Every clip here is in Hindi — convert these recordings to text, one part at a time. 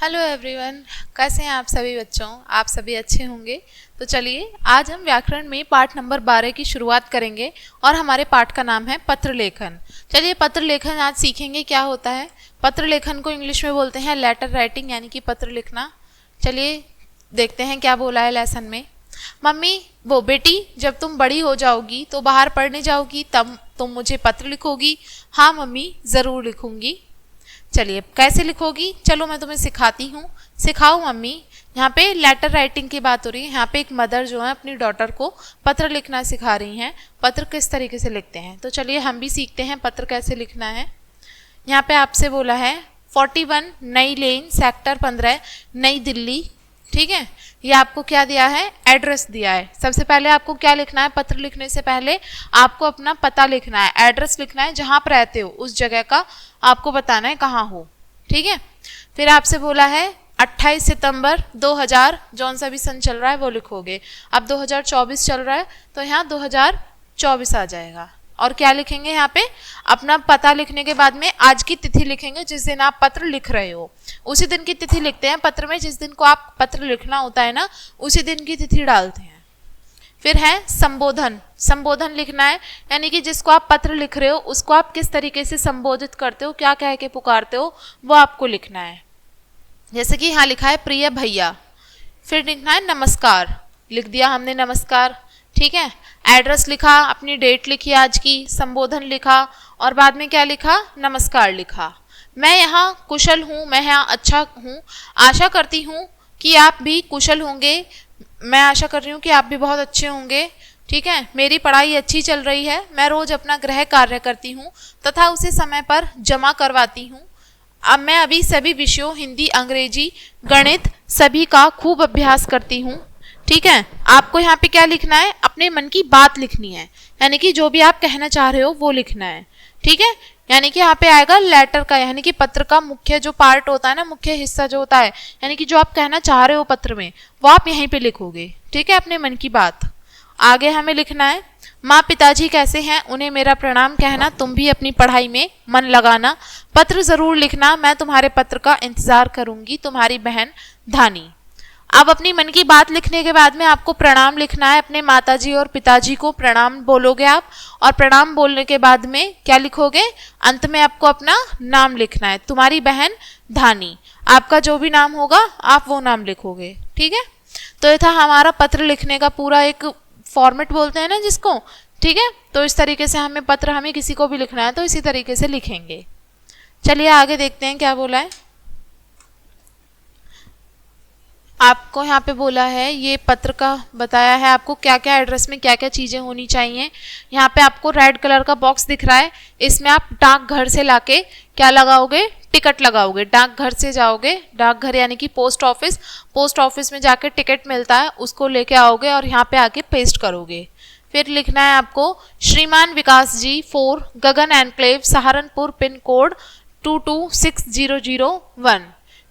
हेलो एवरीवन, कैसे हैं आप सभी बच्चों। आप सभी अच्छे होंगे। तो चलिए आज हम व्याकरण में पाठ नंबर 12 की शुरुआत करेंगे और हमारे पाठ का नाम है पत्र लेखन। चलिए पत्र लेखन आज सीखेंगे क्या होता है। पत्र लेखन को इंग्लिश में बोलते हैं लेटर राइटिंग, यानी कि पत्र लिखना। चलिए देखते हैं क्या बोला है लेसन में। मम्मी वो बेटी, जब तुम बड़ी हो जाओगी तो बाहर पढ़ने जाओगी, तब तुम मुझे पत्र लिखोगी। हाँ मम्मी, ज़रूर लिखूंगी। चलिए कैसे लिखोगी, चलो मैं तुम्हें सिखाती हूँ। सिखाओ मम्मी। यहाँ पे लेटर राइटिंग की बात हो रही है। यहाँ पे एक मदर जो है अपनी डॉटर को पत्र लिखना सिखा रही हैं। पत्र किस तरीके से लिखते हैं, तो चलिए हम भी सीखते हैं पत्र कैसे लिखना है। यहाँ पे आपसे बोला है 41 नई लेन सेक्टर 15 नई दिल्ली। ठीक है, ये आपको क्या दिया है, एड्रेस दिया है। सबसे पहले आपको क्या लिखना है, पत्र लिखने से पहले आपको अपना पता लिखना है, एड्रेस लिखना है, जहाँ पर रहते हो उस जगह का आपको बताना है कहाँ हो। ठीक है, फिर आपसे बोला है 28 सितंबर 2000 जौन सा भी सन चल रहा है वो लिखोगे। अब 2024 चल रहा है तो यहाँ 2024 आ जाएगा। और क्या लिखेंगे यहाँ पे, अपना पता लिखने के बाद में आज की तिथि लिखेंगे जिस दिन आप पत्र लिख रहे हो। उसी दिन की तिथि लिखते हैं पत्र में, जिस दिन को आप पत्र लिखना होता है ना उसी दिन की तिथि डालते हैं। फिर है संबोधन। संबोधन लिखना है, यानी कि जिसको आप पत्र लिख रहे हो उसको आप किस तरीके से संबोधित करते हो, क्या कह के पुकारते हो, वो आपको लिखना है। जैसे कि यहाँ लिखा है प्रिय भैया। फिर लिखना है नमस्कार, लिख दिया हमने नमस्कार। ठीक है, एड्रेस लिखा, अपनी डेट लिखी आज की, संबोधन लिखा और बाद में क्या लिखा, नमस्कार लिखा। मैं यहाँ कुशल हूँ, मैं यहाँ अच्छा हूँ, आशा करती हूँ कि आप भी कुशल होंगे। मैं आशा कर रही हूँ कि आप भी बहुत अच्छे होंगे। ठीक है, मेरी पढ़ाई अच्छी चल रही है, मैं रोज अपना गृह कार्य करती हूँ तथा उसे समय पर जमा करवाती हूँ। अब मैं अभी सभी विषयों हिंदी, अंग्रेजी, गणित सभी का खूब अभ्यास करती हूँ। ठीक है, आपको यहाँ पे क्या लिखना है, अपने मन की बात लिखनी है, यानी कि जो भी आप कहना चाह रहे हो वो लिखना है। ठीक है, यानी कि यहाँ पे आएगा लेटर का, यानी कि पत्र का मुख्य जो पार्ट होता है ना, मुख्य हिस्सा जो होता है, यानी कि जो आप कहना चाह रहे हो पत्र में वो आप यहीं पे लिखोगे। ठीक है, अपने मन की बात। आगे हमें लिखना है माँ पिताजी कैसे हैं, उन्हें मेरा प्रणाम कहना, तुम भी अपनी पढ़ाई में मन लगाना, पत्र जरूर लिखना, मैं तुम्हारे पत्र का इंतजार करूंगी, तुम्हारी बहन धानी। अब अपनी मन की बात लिखने के बाद में आपको प्रणाम लिखना है, अपने माताजी और पिताजी को प्रणाम बोलोगे आप। और प्रणाम बोलने के बाद में क्या लिखोगे, अंत में आपको अपना नाम लिखना है, तुम्हारी बहन धानी। आपका जो भी नाम होगा आप वो नाम लिखोगे। ठीक है, तो ये था हमारा पत्र लिखने का पूरा एक फॉर्मेट बोलते हैं ना जिसको। ठीक है, तो इस तरीके से हमें पत्र, हमें किसी को भी लिखना है तो इसी तरीके से लिखेंगे। चलिए आगे देखते हैं क्या बोला है। आपको यहाँ पे बोला है, ये पत्र का बताया है आपको क्या क्या एड्रेस में क्या क्या चीज़ें होनी चाहिए। यहाँ पे आपको रेड कलर का बॉक्स दिख रहा है, इसमें आप डाकघर से लाके क्या लगाओगे, टिकट लगाओगे। डाकघर से जाओगे, डाकघर यानी कि पोस्ट ऑफिस, पोस्ट ऑफिस में जाके टिकट मिलता है उसको लेके आओगे और यहाँ पे आके पेस्ट करोगे। फिर लिखना है आपको श्रीमान विकास जी 4 गगन एनक्लेव सहारनपुर पिन कोड 226001।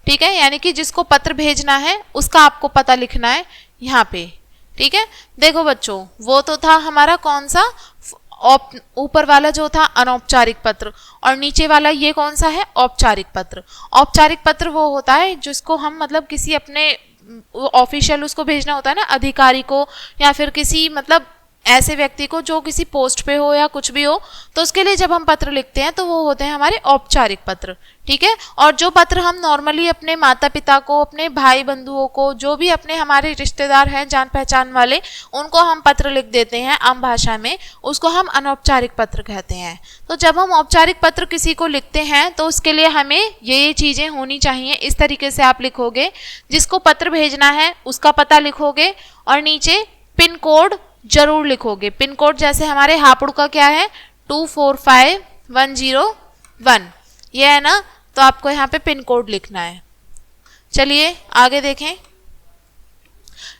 ठीक है, यानी कि जिसको पत्र भेजना है उसका आपको पता लिखना है यहाँ पे। ठीक है, देखो बच्चों, वो तो था हमारा कौन सा, ऊपर वाला जो था अनौपचारिक पत्र, और नीचे वाला ये कौन सा है, औपचारिक पत्र। औपचारिक पत्र वो होता है जिसको हम मतलब किसी अपने ऑफिशियल उसको भेजना होता है ना, अधिकारी को या फिर किसी मतलब ऐसे व्यक्ति को जो किसी पोस्ट पे हो या कुछ भी हो, तो उसके लिए जब हम पत्र लिखते हैं तो वो होते हैं हमारे औपचारिक पत्र। ठीक है, और जो पत्र हम नॉर्मली अपने माता पिता को, अपने भाई बंधुओं को, जो भी अपने हमारे रिश्तेदार हैं जान पहचान वाले, उनको हम पत्र लिख देते हैं आम भाषा में, उसको हम अनौपचारिक पत्र कहते हैं। तो जब हम औपचारिक पत्र किसी को लिखते हैं तो उसके लिए हमें ये चीज़ें होनी चाहिए। इस तरीके से आप लिखोगे, जिसको पत्र भेजना है उसका पता लिखोगे और नीचे पिन कोड जरूर लिखोगे। पिन कोड जैसे हमारे हापुड़ का क्या है 245101, ये है ना, तो आपको यहाँ पे पिन कोड लिखना है। चलिए आगे देखें।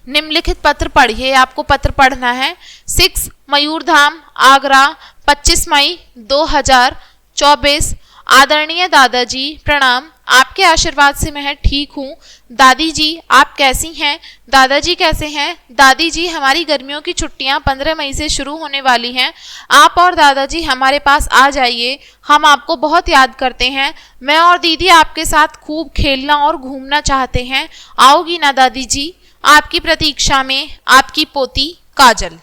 निम्नलिखित पत्र पढ़िए, आपको पत्र पढ़ना है। 6 मयूर धाम आगरा 25 मई 2024 आदरणीय दादाजी प्रणाम, आपके आशीर्वाद से मैं ठीक हूँ। दादी जी आप कैसी हैं? दादाजी कैसे हैं? दादी जी हमारी गर्मियों की छुट्टियां 15 मई से शुरू होने वाली हैं। आप और दादाजी हमारे पास आ जाइए, हम आपको बहुत याद करते हैं। मैं और दीदी आपके साथ खूब खेलना और घूमना चाहते हैं। आओगी ना दादी जी? आपकी प्रतीक्षा में आपकी पोती काजल।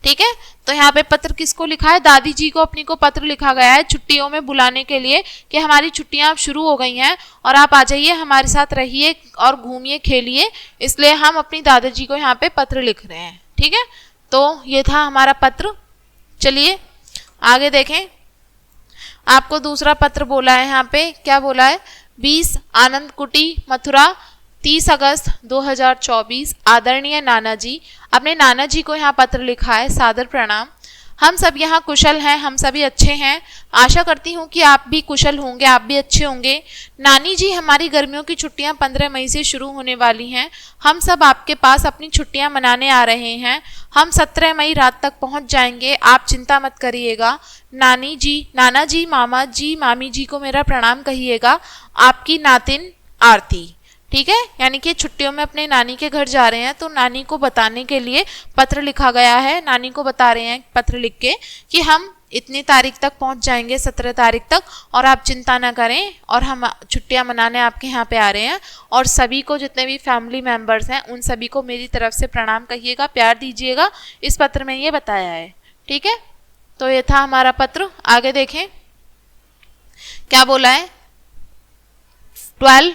ठीक है, तो यहाँ पे पत्र किसको लिखा है? दादी जी को अपनी को पत्र लिखा गया है छुट्टियों में बुलाने के लिए कि हमारी छुट्टियां अब शुरू हो गई हैं और आप आ जाइए, हमारे साथ रहिए और घूमिए खेलिए, इसलिए हम अपनी दादाजी को यहाँ पे पत्र लिख रहे हैं। ठीक है, तो ये था हमारा पत्र। चलिए आगे देखें, आपको दूसरा पत्र बोला है यहाँ पे, क्या बोला है? 20 आनंद कुटी मथुरा 30 अगस्त 2024। आदरणीय नाना जी, अपने नाना जी को यहाँ पत्र लिखा है, सादर प्रणाम। हम सब यहाँ कुशल हैं, हम सभी अच्छे हैं। आशा करती हूँ कि आप भी कुशल होंगे, आप भी अच्छे होंगे। नानी जी हमारी गर्मियों की छुट्टियाँ 15 मई से शुरू होने वाली हैं। हम सब आपके पास अपनी छुट्टियाँ मनाने आ रहे हैं। हम 17 मई रात तक पहुँच जाएंगे, आप चिंता मत करिएगा। नानी जी, नाना जी, मामा जी, मामी जी को मेरा प्रणाम कहिएगा। आपकी नातिन आरती। ठीक है, यानी कि छुट्टियों में अपने नानी के घर जा रहे हैं, तो नानी को बताने के लिए पत्र लिखा गया है। नानी को बता रहे हैं पत्र लिख के कि हम इतनी तारीख तक पहुंच जाएंगे, 17 तारीख तक, और आप चिंता ना करें और हम छुट्टियां मनाने आपके यहाँ पे आ रहे हैं। और सभी को, जितने भी फैमिली मेम्बर्स हैं, उन सभी को मेरी तरफ से प्रणाम कहिएगा, प्यार दीजिएगा। इस पत्र में ये बताया है। ठीक है, तो ये था हमारा पत्र। आगे देखें क्या बोला है। 12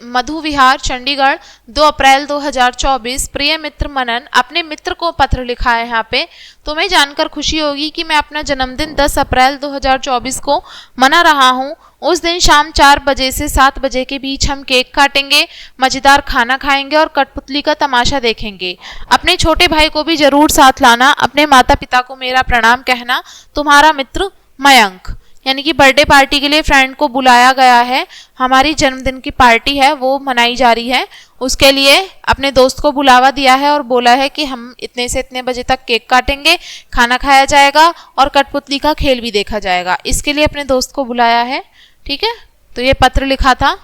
मधु विहार चंडीगढ़ 2 अप्रैल 2024। प्रिय मित्र मनन, अपने मित्र को पत्र लिखा है यहाँ पे। तुम्हें जानकर खुशी होगी कि मैं अपना जन्मदिन 10 अप्रैल 2024 को मना रहा हूँ। उस दिन शाम 4 बजे से 7 बजे के बीच हम केक काटेंगे, मजेदार खाना खाएंगे और कठपुतली का तमाशा देखेंगे। अपने छोटे भाई को भी जरूर साथ लाना। अपने माता पिता को मेरा प्रणाम कहना। तुम्हारा मित्र मयंक। यानी कि बर्थडे पार्टी के लिए फ्रेंड को बुलाया गया है। हमारी जन्मदिन की पार्टी है, वो मनाई जा रही है, उसके लिए अपने दोस्त को बुलावा दिया है और बोला है कि हम इतने से इतने बजे तक केक काटेंगे, खाना खाया जाएगा और कठपुतली का खेल भी देखा जाएगा। इसके लिए अपने दोस्त को बुलाया है। ठीक है, तो ये पत्र लिखा था।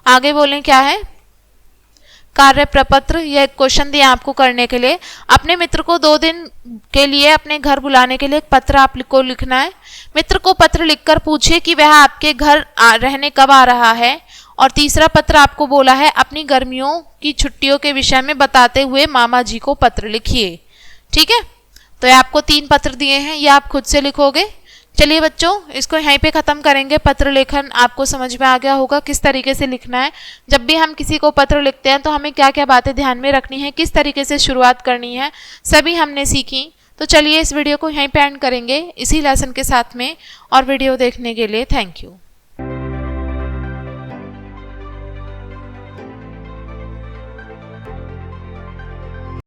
आगे बोलें क्या है। कार्य प्रपत्र, यह क्वेश्चन दिया आपको करने के लिए। अपने मित्र को 2 दिन के लिए अपने घर बुलाने के लिए एक पत्र आपको लिखना है। मित्र को पत्र लिखकर पूछिए कि वह आपके घर रहने कब आ रहा है। और तीसरा पत्र आपको बोला है अपनी गर्मियों की छुट्टियों के विषय में बताते हुए मामा जी को पत्र लिखिए। ठीक है, तो ये आपको 3 पत्र दिए हैं, ये आप खुद से लिखोगे। चलिए बच्चों, इसको यहीं पे ख़त्म करेंगे। पत्र लेखन आपको समझ में आ गया होगा किस तरीके से लिखना है। जब भी हम किसी को पत्र लिखते हैं तो हमें क्या क्या बातें ध्यान में रखनी है, किस तरीके से शुरुआत करनी है, सभी हमने सीखी। तो चलिए इस वीडियो को यहीं पे एंड करेंगे इसी लेसन के साथ में। और वीडियो देखने के लिए थैंक यू।